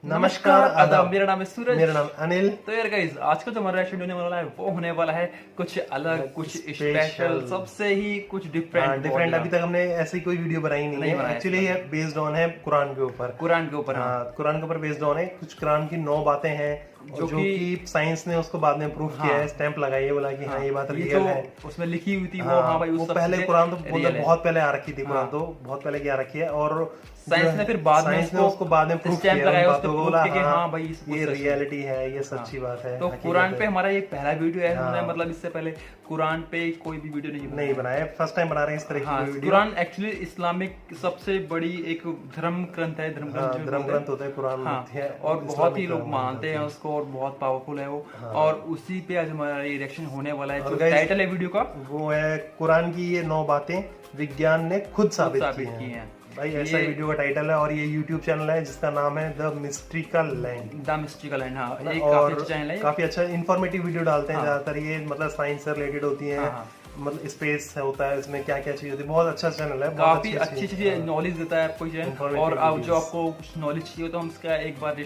नमस्कार आदाब, मेरा नाम है सूरज। मेरा नाम अनिल। तो यार गाइस, आज का जो हमारा रिएक्शन होने वाला है वो होने वाला है कुछ अलग, कुछ स्पेशल, सबसे ही कुछ डिफरेंट। अभी तक हमने ऐसी कोई वीडियो बनाई नहीं है। एक्चुअली ये बेस्ड ऑन है कुरान के ऊपर। कुरान के ऊपर, हाँ, कुरान के ऊपर बेस्ड ऑन है। कुछ कुरान की 9 बातें हैं जो कि साइंस ने उसको बाद में प्रूफ किया है, स्टैंप लगाई है, बोला कि हाँ ये बात रियल है। उसमें लिखी हुई थी वो, हाँ भाई वो पहले कुरान तो बहुत पहले आ रखी थी, कुरान तो बहुत पहले की आ रखी है। और साइंस ने फिर बाद में उसको बाद में प्रूफ किया, बातों को बोला हाँ भाई ये रियलिटी है, ये सच्ची बात है। तो कुरान पे हमारा ये पहला वीडियो है। हमने मतलब इससे पहले कुरान पे कोई भी वीडियो नहीं बनाया, फर्स्ट टाइम बना रहे हैं इस तरह की वीडियो। कुरान एक्चुअली इस्लामिक सबसे बड़ी एक धर्म ग्रंथ है, धर्म ग्रंथ होता है कुरान। और बहुत ही लोग मानते हैं उसको और बहुत पावरफुल है वो। और उसी पे आज हमारा ये रिएक्शन होने वाला है। जो टाइटल है वीडियो का वो है कुरान की ये 9 बातें विज्ञान ने खुद साबित की हैं। भाई ऐसा वीडियो का टाइटल है। और ये YouTube चैनल है जिसका नाम है द मिस्ट्रिकल लैंड। द मिस्ट्रिकल लैंड, हाँ, एक और काफी अच्छा चैनल है, काफी अच्छा इन्फॉर्मेटिव वीडियो डालते हैं। ज्यादातर ये मतलब साइंस से रिलेटेड होती है। मतलब स्पेस होता है, इसमें क्या क्या चीज होती है। बहुत अच्छा चैनल है, काफी अच्छी चीजें नॉलेज देता है आपको चैनल। और अब जो आपको कुछ नॉलेज चाहिए तो हम उसका एक बार दे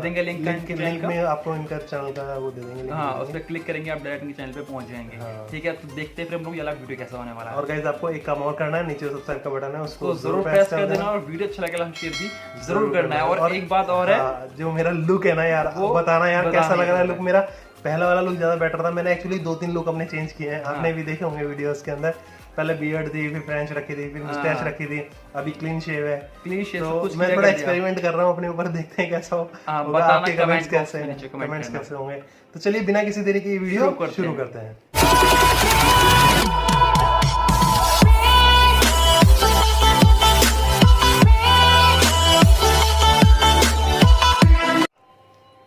देंगे लिंक में आपको इनका चैनल का वो दे देंगे। हाँ, उस पर क्लिक करेंगे आप डायरेक्ट इनके चैनल पे पहुंच जाएंगे। ठीक है, तो देखते हैं फिर हम लोग ये अलग वीडियो कैसा होने वाला है। और गाइस आपको एक काम और करना है, नीचे सब्सक्राइब का बटन है उसको जरूर प्रेस कर देना। और वीडियो अच्छा लगे शेयर भी जरूर करना है। और एक बात और है, जो मेरा लुक है ना यार, वो बताना यार कैसा लग रहा है लुक मेरा। पहला वाला लुक ज्यादा बेटर था। मैंने एक्चुअली 2-3 लुक अपने चेंज किए हैं, आपने भी देखे होंगे वीडियोस के अंदर। पहले बियर्ड थी, फिर फ्रेंच रखी थी, फिर मुस्टैच रखी थी, अभी क्लीन शेव है। क्लीन शेव तो मैं थोड़ा एक्सपेरिमेंट कर रहा हूँ अपने ऊपर, देखते हैं कैसा होगा। आपके कमेंट्स कैसे होंगे। तो चलिए बिना किसी देरी की वीडियो शुरू करते हैं।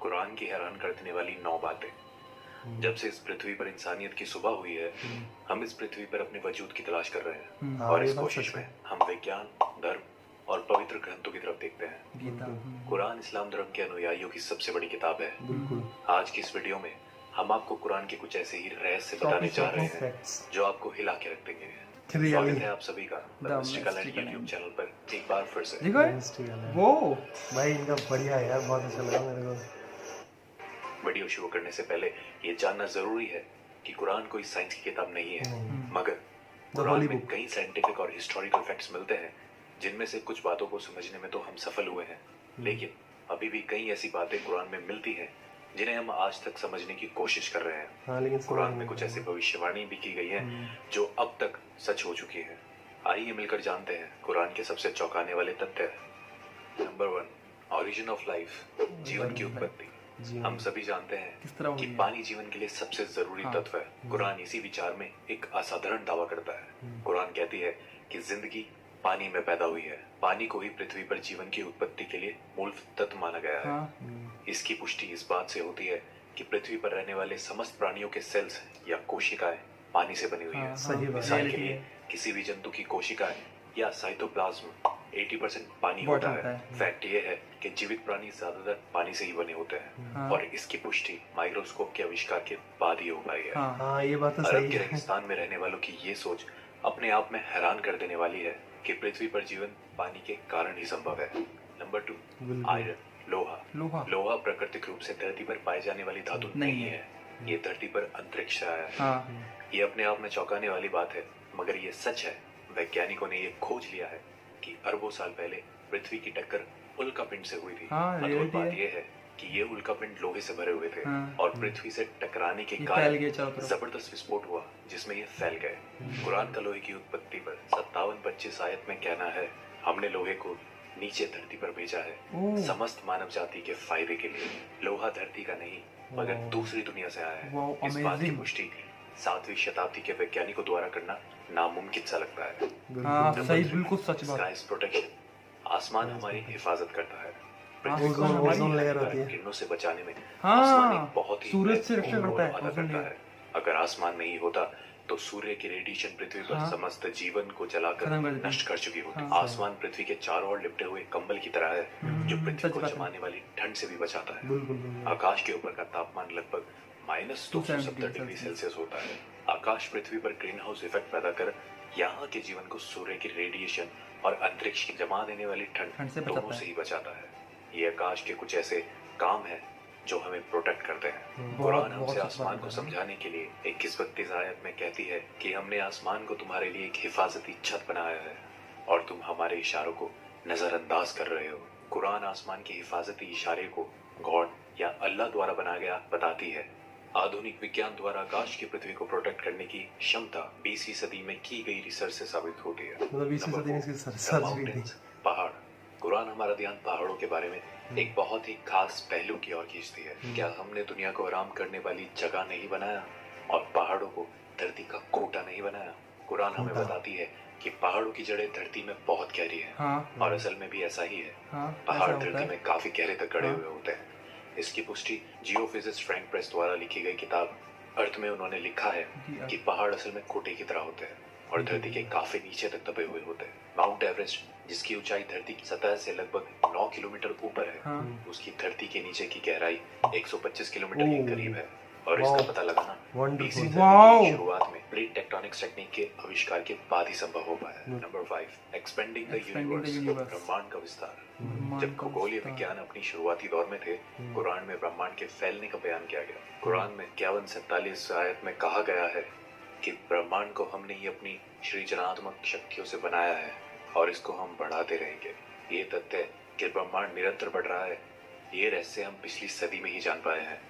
कुरान की हैरान कर देने वाली 9 बातें। जब से इस पृथ्वी पर इंसानियत की सुबह हुई है, हम इस पृथ्वी पर अपने वजूद की तलाश कर रहे हैं। और इस कोशिश में हम विज्ञान, धर्म और पवित्र ग्रंथों की तरफ देखते हैं। कुरान इस्लाम धर्म के अनुयायियों की सबसे बड़ी किताब है। आज की इस वीडियो में हम आपको कुरान के कुछ ऐसे ही रहस्य बताने जा रहे हैं जो आपको हिला के रख देंगे। स्वागत है आप सभी का द मिस्ट्रिकल लैंड यूट्यूब चैनल पर एक बार फिर से। वो भाई इनका बढ़िया है यार, बहुत अच्छा लगा मेरे को। वीडियो शुरू करने से पहले ये जानना जरूरी है कि कुरान कोई साइंस की किताब नहीं है, मगर कुरान में कई साइंटिफिक और हिस्टोरिकल फैक्ट्स मिलते हैं जिनमें से कुछ बातों को समझने में तो हम सफल हुए हैं, लेकिन अभी भी कई ऐसी बातें कुरान में मिलती हैं जिन्हें हम आज तक समझने की कोशिश कर रहे हैं। लेकिन कुरान में कुछ ऐसी भविष्यवाणी भी की गई है जो अब तक सच हो चुकी है। आइए मिलकर जानते हैं कुरान के सबसे चौंकाने वाले तथ्य। नंबर 1, ऑरिजिन ऑफ लाइफ, जीवन की उत्पत्ति। हम सभी जानते हैं कि पानी जीवन के लिए सबसे जरूरी तत्व है। कुरान इसी विचार में एक असाधारण दावा करता है। कुरान कहती है कि जिंदगी पानी में पैदा हुई है। पानी को ही पृथ्वी पर जीवन की उत्पत्ति के लिए मूल तत्व माना गया है। इसकी पुष्टि इस बात से होती है कि पृथ्वी पर रहने वाले समस्त प्राणियों के सेल्स या कोशिकाएं पानी से बनी हुई है। मिसाल के लिए किसी भी जंतु की कोशिकाएं या साइटोप्लाज्म 80% पानी होता है। फैक्ट ये है कि जीवित प्राणी ज्यादातर पानी से ही बने होते हैं। और इसकी पुष्टि माइक्रोस्कोप के आविष्कार के बाद ही हो पाई है। ये बात तो अरब के रेगिस्तान में रहने वालों की ये सोच अपने आप में हैरान कर देने वाली है कि पृथ्वी पर जीवन पानी के कारण ही संभव है। नंबर 2, आयरन, लोहा प्राकृतिक रूप से धरती पर पाए जाने वाली धातु नहीं है। ये धरती पर अंतरिक्ष से आया है। ये अपने आप में चौंकाने वाली बात है, मगर ये सच है। वैज्ञानिकों ने ये खोज लिया है कि अरबों साल पहले पृथ्वी की टक्कर उल्कापिंड से हुई थी। अद्भुत बात यह है कि ये उल्कापिंड लोहे से भरे हुए थे और पृथ्वी से टकराने के कारण जबरदस्त विस्फोट हुआ जिसमें ये फैल गए। कुरान का लोहे की उत्पत्ति पर 57-25 आयत में कहना है, हमने लोहे को नीचे धरती पर भेजा है समस्त मानव जाति के फायदे के लिए। लोहा धरती का नहीं मगर दूसरी दुनिया से आया है। इस बात की पुष्टि 7वीं शताब्दी के वैज्ञानिकों द्वारा करना नामुमकिन सा लगता है। सही, बिल्कुल सच बात। स्काई प्रोटेक्शन, आसमान हमारी हिफाजत करता है। किरणों से बचाने में आसमान एक बहुत ही सूरज से रक्षा करता है। अगर आसमान नहीं होता तो सूर्य की रेडिएशन पृथ्वी पर समस्त जीवन को जलाकर नष्ट कर चुकी होती। आसमान पृथ्वी के चारों ओर लिपटे हुए कंबल की तरह है जो पृथ्वी को जमाने वाली ठंड से भी बचाता है। आकाश के ऊपर का तापमान लगभग -270 डिग्री सेल्सियस होता है। आकाश पृथ्वी पर ग्रीन हाउस इफेक्ट पैदा कर यहाँ के जीवन को सूर्य की रेडिएशन और अंतरिक्ष की जमा देने वाली ठंड दोनों से ही बचाता है। ये आकाश के कुछ ऐसे काम हैं जो हमें प्रोटेक्ट करते हैं। कुरान हमसे आसमान को समझाने के लिए 21-32 आयत में कहती है कि हमने आसमान को तुम्हारे लिए एक हिफाजती छत बनाया है और तुम हमारे इशारों को नजरअंदाज कर रहे हो। कुरान आसमान के हिफाजती इशारे को गॉड या अल्लाह द्वारा बनाया गया बताती है। आधुनिक विज्ञान द्वारा आकाश की पृथ्वी को प्रोटेक्ट करने की क्षमता 20वीं सदी में की गई रिसर्च से साबित होती है। मतलब 20वीं सदी में इसकी रिसर्च भी थी। पहाड़। कुरान हमारा ध्यान पहाड़ों के बारे में एक बहुत ही खास पहलू की ओर खींचती है। क्या हमने दुनिया को आराम करने वाली जगह नहीं बनाया और पहाड़ों को धरती का कोटा नहीं बनाया? कुरान हमें बताती है कि पहाड़ों की जड़ें धरती में बहुत गहरी है। और असल में भी ऐसा ही है। पहाड़ धरती में काफी गहरे तक गड़े हुए होते हैं। इसकी पुष्टि जियोफिजिस्ट फ्रैंक प्रेस द्वारा लिखी गई किताब अर्थ में उन्होंने लिखा है कि पहाड़ असल में कोटे की तरह होते हैं और धरती के काफी नीचे तक दबे हुए होते हैं। माउंट एवरेस्ट, जिसकी ऊंचाई धरती की सतह से लगभग 9 किलोमीटर ऊपर है, उसकी धरती के नीचे की गहराई 125 किलोमीटर के करीब है। और इसका पता लगाना 20वीं सदी की शुरुआत में प्लेट टेक्टोनिक्स टेक्निक के आविष्कार के बाद ही संभव हो पाया। नंबर 5, एक्सपेंडिंग द यूनिवर्स, ब्रह्मांड का विस्तार। जब खगोलीय विज्ञान अपनी शुरुआती दौर में थे, कुरान में ब्रह्मांड के फैलने का बयान किया गया। कुरान में 51-47 आयत में कहा गया है कि ब्रह्मांड को हमने ही अपनी सृजनात्मक शक्तियों से बनाया है और इसको हम बढ़ाते रहेंगे। ये तथ्य कि ब्रह्मांड निरंतर बढ़ रहा है, ये रहस्य हम पिछली सदी में ही जान पाए हैं।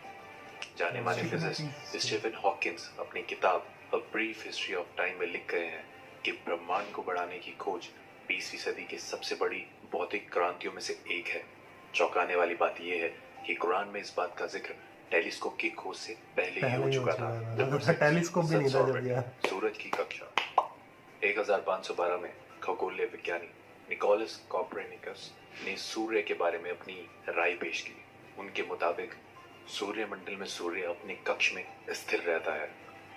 जाने माने फिजिसिस्ट स्टीफन हॉकिंस अपनी किताब a brief history of time में लिख गए हैं कि ब्रह्मांड को बढ़ाने की खोज 20वीं सदी की सबसे बड़ी भौतिक क्रांतियों में से एक है। चौंकाने वाली बात यह है कि कुरान में इस बात का जिक्र टेलीस्कोप की खोज से पहले ही हो चुका था। टेलीस्कोप भी नहीं था जब यार। सूरज की कक्षा। 1512 में खगोलीय विज्ञानी निकोलस कोपरनिकस ने सूर्य के बारे में अपनी राय पेश की। उनके मुताबिक सूर्य मंडल में सूर्य अपने कक्ष में स्थिर रहता है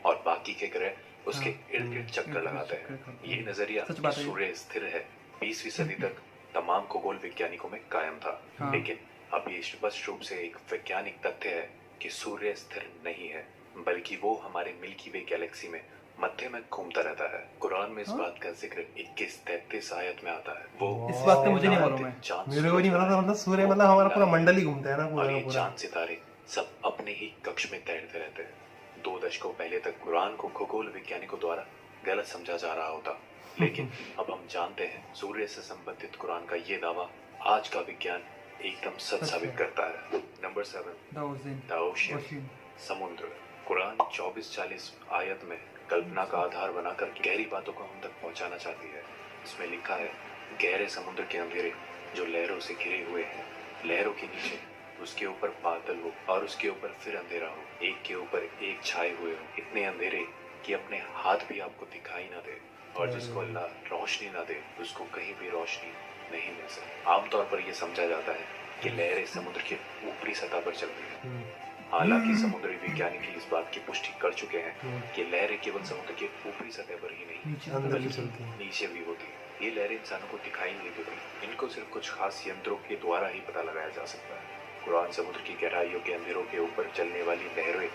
और बाकी के ग्रह उसके इर्द गिर्द चक्कर लगाते हैं। ये नजरिया कि सूर्य स्थिर है 20वीं सदी तक तमाम खगोल वैज्ञानिकों में कायम था। लेकिन अब ये स्पष्ट रूप से एक वैज्ञानिक तथ्य है कि सूर्य स्थिर नहीं है, बल्कि वो हमारे मिल्की वे गैलेक्सी में मध्य में घूमता रहता है। कुरान में इस बात का जिक्र 21-33 आयत में आता है। वो इस बात का मुझे नहीं मालूम है। मेरे को नहीं पता था। मतलब सूर्य मतलब हमारा पूरा मंडल ही घूमता है ना पूरा पूरा। चांद सितारे सब अपने ही कक्ष में तैरते रहते हैं। 2 दशकों पहले तक कुरान को खगोल वैज्ञानिकों द्वारा गलत समझा जा रहा होता, लेकिन अब हम जानते हैं सूर्य से संबंधित कुरान का ये दावा आज का विज्ञान एकदम सच साबित करता है। नंबर 7, द ओशियन, समुद्र। कुरान 24-40 आयत में कल्पना का आधार बनाकर गहरी बातों को हम तक पहुंचाना चाहती है। इसमें लिखा है, गहरे समुद्र के अंधेरे जो लहरों से घिरे हुए हैं, लहरों के नीचे उसके ऊपर बादल हो और उसके ऊपर फिर अंधेरा हो, एक के ऊपर एक छाए हुए हो, इतने अंधेरे कि अपने हाथ भी आपको दिखाई ना दे, और जिसको अल्लाह रोशनी ना दे उसको कहीं भी रोशनी नहीं मिल सकती। आमतौर पर यह समझा जाता है कि लहरें समुद्र के ऊपरी सतह पर चलती हैं। हालांकि समुद्री वैज्ञानिक इस बात की पुष्टि कर चुके हैं कि लहरें केवल समुद्र के ऊपरी सतह पर ही नहीं बल्कि नीचे भी होती हैं। ये लहरें इंसानों को दिखाई नहीं देती, इनको सिर्फ कुछ खास यंत्रों के द्वारा ही पता लगाया जा सकता है। कुरान समुद्र की गहराइयों के अंधेरों के ऊपर चलने वाली लहरें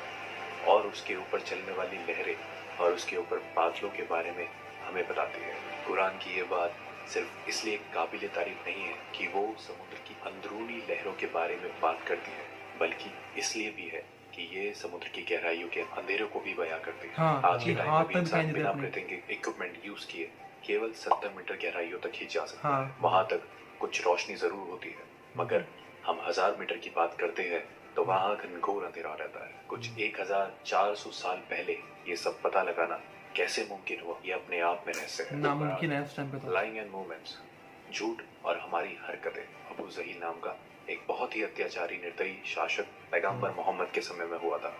और उसके ऊपर चलने वाली लहरें और उसके ऊपर बादलों के बारे में हमें बताती है। कुरान की ये बात सिर्फ इसलिए काबिल तारीफ नहीं है कि वो समुद्र की अंदरूनी लहरों के बारे में बात करती है, बल्कि इसलिए भी है कि ये समुद्र की गहराइयों के अंधेरों को भी बयां करती है। आज के टाइम में इंसान बिना ब्रीथिंग इक्विपमेंट यूज किए केवल 70 मीटर गहराइयों तक ही जा सकता है। वहां तक कुछ रोशनी जरूर होती है, मगर हम 1000 मीटर की बात करते हैं तो वहां घनघोर अंधेरा रहता है। कुछ 1400 साल पहले ये सब पता लगाना कैसे मुमकिन हुआ, ये अपने आप में रहस्य है। नामुमकिन है उस टाइम पे तो। लाइंग एंड मूवमेंट्स, झूठ और हमारी हरकतें। अबू जहील नाम का एक बहुत ही अत्याचारी निर्दयी शासक पैगंबर मोहम्मद के समय में हुआ था।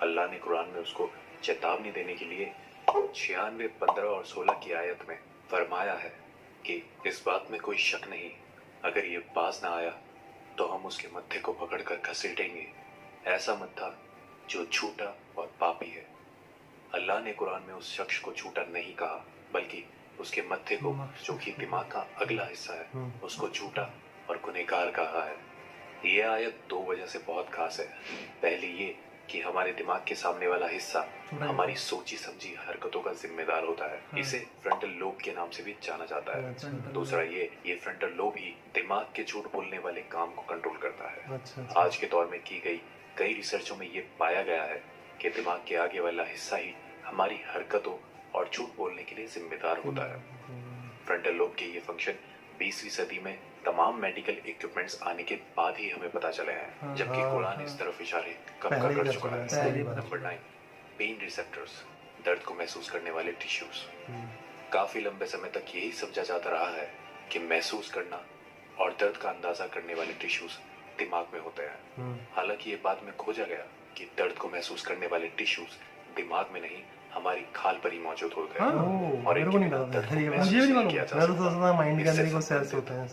अल्लाह ने कुरान में उसको चेतावनी देने के लिए 96, 15 और 16 की आयत में फरमाया है कि इस बात में कोई शक नहीं, अगर ये बाज ना आया तो हम उसके मत्थे को पकड़कर घसीटेंगे, ऐसा मत्था जो झूठा और पापी है। अल्लाह ने कुरान में उस शख्स को झूठा नहीं कहा, बल्कि उसके मत्थे को, जो कि दिमाग का अगला हिस्सा है, उसको झूठा और गुनहगार कहा है। ये आयत 2 वजह से बहुत खास है। पहली ये कि हमारे दिमाग के सामने वाला हिस्सा हमारी सोची समझी हरकतों का जिम्मेदार होता है। इसे फ्रंटल लोब के नाम से भी जाना जाता है। दूसरा ये फ्रंटल लोब ही दिमाग के झूठ बोलने वाले काम को कंट्रोल करता है। आज के दौर में की गई कई रिसर्चों में ये पाया गया है कि दिमाग के आगे वाला हिस्सा ही हमारी हरकतों और झूठ बोलने के लिए जिम्मेदार होता है। फ्रंटल लोब के ये फंक्शन 20वीं सदी में तमाम मेडिकल इक्विपमेंट्स आने के बाद ही हमें पता चले हैं, जबकि कुरान इस तरफ इशारे कब का कर चुका है। नंबर 9, पेन रिसेप्टर्स, दर्द को महसूस करने वाले टिश्यूज। काफी लंबे समय तक यही समझा जाता रहा है कि महसूस करना और दर्द का अंदाजा करने वाले टिश्यूज दिमाग में होते हैं। हालांकि ये बाद में खोजा गया कि दर्द को महसूस करने वाले टिश्यूज दिमाग में नहीं, हमारी खाल पर ही मौजूद होते हैं। और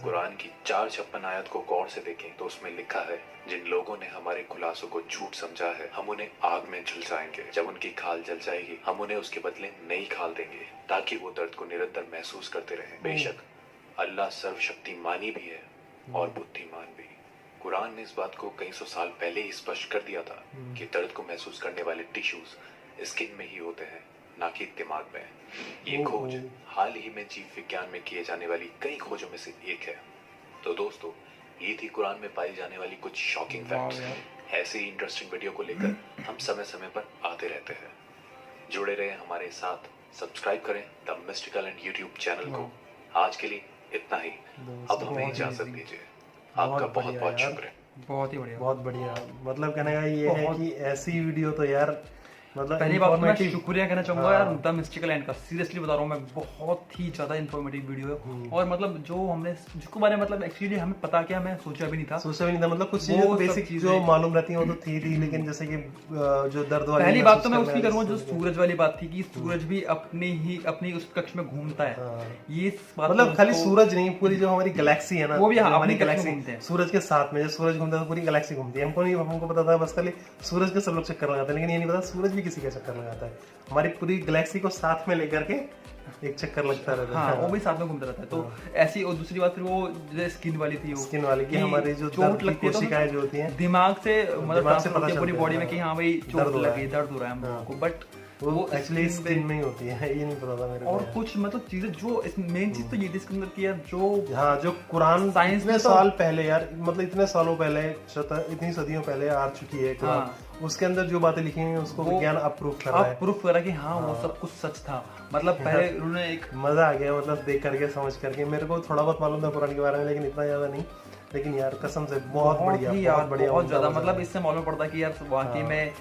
कुरान की 456 आयत को गौर से देखें तो उसमें लिखा है, जिन लोगों ने हमारे खुलासों को झूठ समझा है, हम उन्हें आग में झुलसाएंगे। जब उनकी खाल जल जाएगी, हम उन्हें उसके बदले नई खाल देंगे, ताकि वो दर्द को निरंतर महसूस करते रहें। बेशक अल्लाह सर्वशक्तिमानी भी है और बुद्धिमान भी। कुरान ने इस बात को कई सौ साल पहले ही स्पष्ट कर दिया था कि दर्द को महसूस करने वाले टिश्यूज स्किन में ही होते हैं, ना कि दिमाग में। ये खोज हाल ही में जीव विज्ञान में किए जाने वाली कई खोजों में से एक है। तो दोस्तों, ये थी कुरान में पाई जाने वाली कुछ शॉकिंग फैक्ट्स। ऐसे ही इंटरेस्टिंग वीडियो को लेकर हम समय समय पर आते रहते हैं। जुड़े रहे हमारे साथ, सब्सक्राइब करें the mystical and YouTube channel को। आज के लिए इतना ही, अब हमें इजाजत दीजिए। आपका बहुत बहुत शुक्रिया। बहुत ही बढ़िया, बहुत बढ़िया। मतलब कहने का ये है कि ऐसी वीडियो तो यार, मतलब पहली बात मैं शुक्रिया कहना चाहूंगा यार द मिस्टिकल एंड का। सीरियसली बता रहा हूँ मैं, बहुत ही ज्यादा इन्फॉर्मेटिव वीडियो है। और मतलब जो हमने जिसको बारे में मतलब एक्चुअली हमें पता क्या, मैं सोचा भी नहीं था। मतलब कुछ चीजें तो बेसिक जो मालूम रहती हैं वो तो थी, लेकिन जैसे कि जो दर्द वाली, पहली बात तो मैं उसकी करूंगा जो सूरज वाली बात थी कि सूरज भी अपनी उस कक्ष में घूमता है। ये मतलब खाली सूरज नहीं, पूरी जो हमारी गैलेक्सी है ना, वो भी हमारी गैलेक्सी सूरज के साथ में, जब सूरज घूमता है तो पूरी गैलेक्सी घूमती है। हमको पता था बस खाली सूरज के सब लोग चक्कर लगाते हैं, लेकिन ये नहीं पता सूरज भी किसी का चक्कर लगाता है। हमारी पूरी गैलेक्सी को साथ में लेकर के एक चक्कर लगता रहता है। हाँ, वो भी साथ में घूमता रहता है। तो ऐसी, और दूसरी बात फिर वो स्किन वाली थी, वो स्किन वाली की हमारी जो चोट लगती है कोशिकाएं जो होती हैं दिमाग से, मतलब पूरी बॉडी में कि हाँ भाई चोट लगी, दर्द हो रहा है हम लोगों को, बट वो एक्चुअली स्किन में ही होती है, ये नहीं पता था मेरे को। और कुछ मतलब चीजें जो मेन चीज तो ये थी इसके अंदर की यार, जो कुरान साइंस में साल पहले यार, मतलब इतने सालों पहले, इतनी सदियों पहले आ चुकी है कुरान। उसके अंदर जो बातें लिखी हुई उसको विज्ञान अप्रूव कर रहा है, प्रूफ कर रहा है कि हाँ वो सब कुछ सच था। मतलब पहले उन्होंने एक मजा आ गया, मतलब देख करके समझ करके। मेरे को थोड़ा बहुत मालूम था कुरान के बारे में, लेकिन इतना ज्यादा नहीं। लेकिन यार कसम से बहुत बढ़िया, बहुत ज्यादा। मतलब इससे मालूम पड़ता है कि यार वाकई में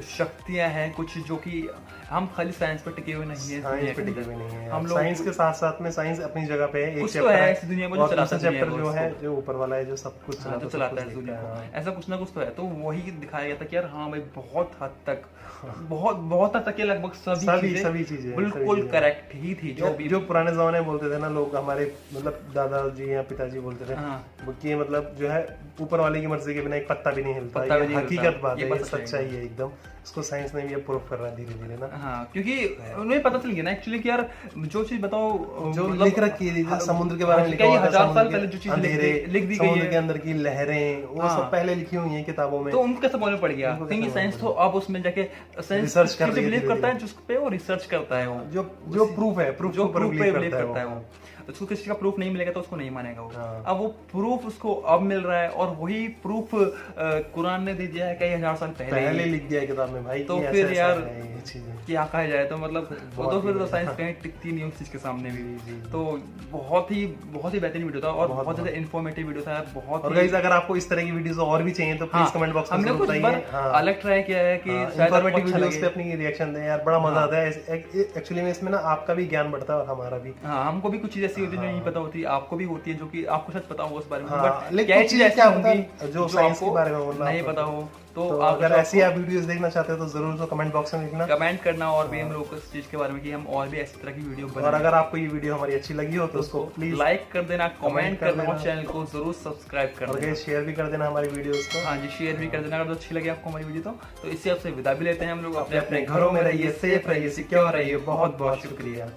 शक्तियां हैं कुछ जो कि हम खाली साइंस पर टिके हुए नहीं है। साइंस पे टिके हुए नहीं है, हम लोग साइंस के साथ साथ में साइंस अपनी जगह पे है। एक चैप्टर है इस दुनिया में जो चलाता है, चैप्टर जो है जो ऊपर वाला है, जो सब कुछ चलाता है दुनिया को, ऐसा कुछ ना कुछ तो है। तो वही दिखाया गया था कि यार हाँ भाई बहुत हद तक, बहुत हद तक लगभग सभी चीजें बिल्कुल करेक्ट ही थी। जो पुराने जमाने में बोलते थे ना लोग, हमारे मतलब दादाजी या पिताजी बोलते थे कि मतलब जो है ऊपर वाले की मर्जी के बिना एक पत्ता भी नहीं हिलता। हकीकत बात है, सच्चाई है एकदम। इसको साइंस ने भी अप्रूव कर रहा है धीरे धीरे ना। हाँ, क्योंकि उन्हें पता चल गया ना एक्चुअली कि यार जो चीज बताओ, जो लिख रखी है समुद्र के बारे में, लिखा हुआ है, 1000 साल पहले जो चीज लिख दी गई है, समुद्र के अंदर की लहरें, वो सब पहले लिखी हुई है किताबों में। तो उनको कैसे मालूम पड़ गया? क्योंकि साइंस तो अब उसमें जाके रिसर्च कर रही है, बिलीव करता है, जिस पे वो रिसर्च करता है, वो जो प्रूफ है, प्रूफ जो प्रूफ पे बिलीव करता है वो। उसको किसी का प्रूफ नहीं मिलेगा तो उसको नहीं मानेगा वो। अब वो प्रूफ उसको अब मिल रहा है, और वही प्रूफ कुरान ने दे दिया है कई हजार साल पहले लिख दिया है किताब में भाई। तो फिर यार क्या कहा जाए, तो मतलब वो तो फिर साइंस कहीं टिकती नहीं उस चीज के सामने भी। तो बहुत ही बेहतरीन वीडियो था और बहुत ज्यादा इन्फॉर्मेटिव वीडियो था। बहुत, और गाइस अगर आपको इस तरह की वीडियोस और भी चाहिए तो प्लीज कमेंट बॉक्स में हमने कुछ अलग ट्राई किया है कि इन्फॉर्मेटिव वीडियोस पे अपनी रिएक्शन दें यार, बड़ा मजा आता है एक्चुअली में। इसमें ना आपका भी ज्ञान बढ़ता है और हमारा भी। हाँ, हमको भी कुछ चीजें ऐसी होती है जो नहीं पता होती, आपको भी होती है जो कि आपको शायद पता हो उस बारे में, बट क्या चीज ऐसी होगी जो साइंस के बारे में नहीं पता हो। तो अगर ऐसी आप वीडियोस देखना चाहते हो तो जरूर तो कमेंट बॉक्स में लिखना, कमेंट करना, और भी हम लोग इस चीज के बारे में कि हम और भी ऐसी तरह की वीडियो बनाएं। और अगर आपको ये वीडियो हमारी अच्छी लगी हो तो उसको प्लीज लाइक कर देना, कमेंट करना, और चैनल को जरूर सब्सक्राइब कर देना, और शेयर भी कर देना हमारी वीडियोस को। हाँ जी, शेयर भी कर देना अगर अच्छी लगी आपको हमारी वीडियो तो इससे आपसे विदा भी लेते हैं हम लोग। अपने घरों में रहिए, सेफ रहिए, सिक्योर रहिए। बहुत बहुत शुक्रिया।